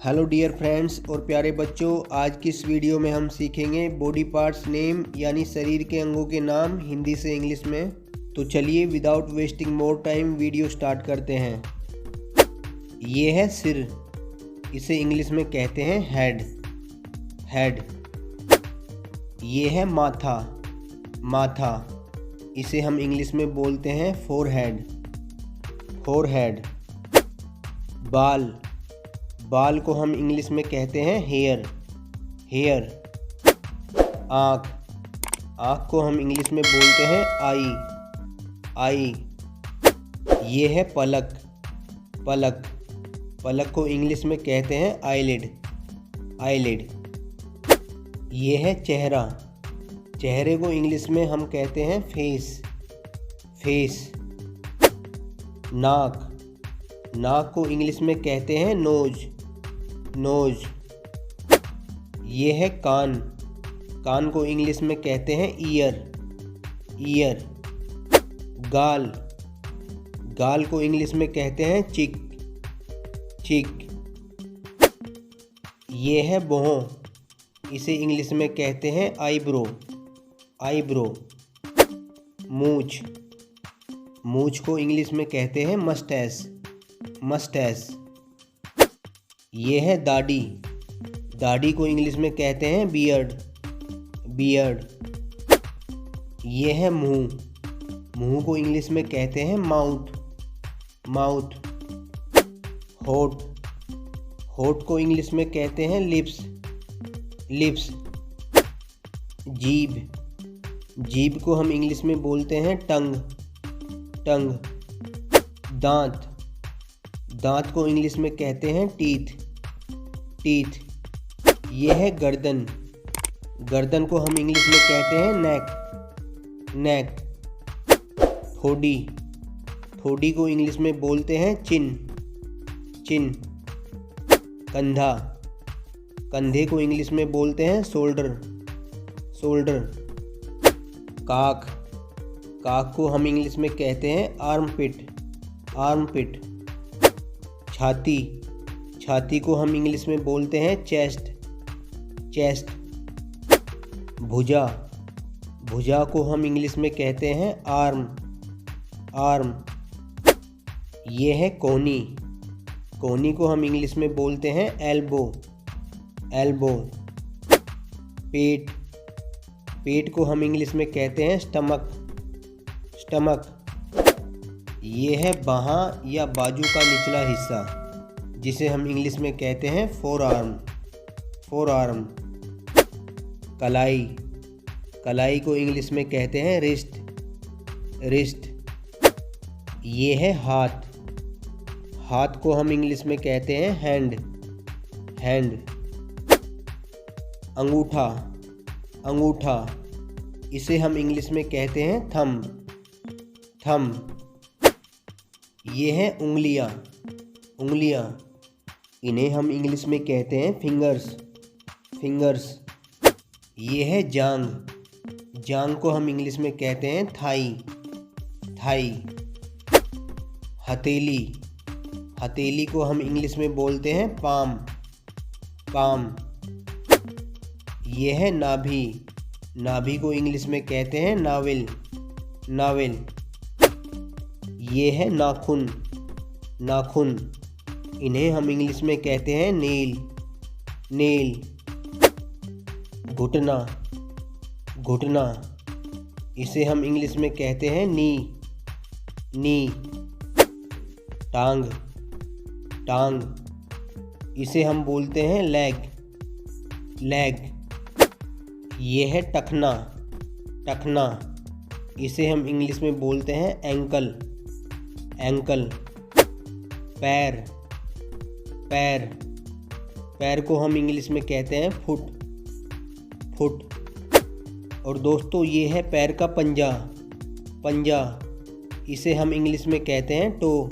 Hello dear friends और प्यारे बच्चों, आज की इस वीडियो में हम सीखेंगे बॉडी पार्ट्स नेम यानी शरीर के अंगों के नाम हिंदी से इंग्लिश में। तो चलिए without wasting more time video start करते हैं। ये है सिर, इसे इंग्लिश में कहते हैं हेड। ये है माथा, इसे हम इंग्लिश में बोलते हैं फोरहेड। बाल को हम इंग्लिश में कहते हैं हेयर। आँख को हम इंग्लिश में बोलते हैं आई। ये है पलक को इंग्लिश में कहते हैं आईलिड। ये है चेहरे को इंग्लिश में हम कहते हैं फेस। नाक को इंग्लिश में कहते हैं नोज। ये है कान को इंग्लिश में कहते हैं ईयर। गाल को इंग्लिश में कहते हैं चिक। ये है भौं, इसे इंग्लिश में कहते हैं आईब्रो। मूंछ को इंग्लिश में कहते हैं मस्टैश। ये है दाढ़ी को इंग्लिश में कहते हैं बियर्ड। ये है मुंह को इंग्लिश में कहते हैं माउथ। होठ को इंग्लिश में कहते हैं लिप्स। जीभ को हम इंग्लिश में बोलते हैं टंग। दांत को इंग्लिश में कहते हैं टीथ। ये है गर्दन को हम इंग्लिश में कहते हैं नेक। ठोडी को इंग्लिश में बोलते हैं चिन। कंधे को इंग्लिश में बोलते हैं शोल्डर। काक को हम इंग्लिश में कहते हैं आर्मपिट। छाती को हम इंग्लिश में बोलते हैं चेस्ट। भुजा को हम इंग्लिश में कहते हैं आर्म। ये है कोहनी को हम इंग्लिश में बोलते हैं एल्बो। पेट को हम इंग्लिश में कहते हैं स्टमक। ये है बाहां या बाजू का निचला हिस्सा, जिसे हम इंग्लिश में कहते हैं फोरआर्म। कलाई को इंग्लिश में कहते हैं रिस्ट। ये है हाथ को हम इंग्लिश में कहते हैं हैंड। अंगूठा इसे हम इंग्लिश में कहते हैं थंब। ये है उंगलियां, इन्हें हम इंग्लिश में कहते हैं फिंगर्स। ये है जांग को हम इंग्लिश में कहते हैं थाई। हथेली को हम इंग्लिश में बोलते हैं पाम। ये है नाभि को इंग्लिश में कहते हैं नावेल। ये है नाखून, इन्हें हम इंग्लिश में कहते हैं नेल। घुटना इसे हम इंग्लिश में कहते हैं नी। टांग इसे हम बोलते हैं लेग। ये है टखना, इसे हम इंग्लिश में बोलते हैं एंकल। पैर को हम इंग्लिश में कहते हैं फुट। और दोस्तों, ये है पैर का पंजा, इसे हम इंग्लिश में कहते हैं टो।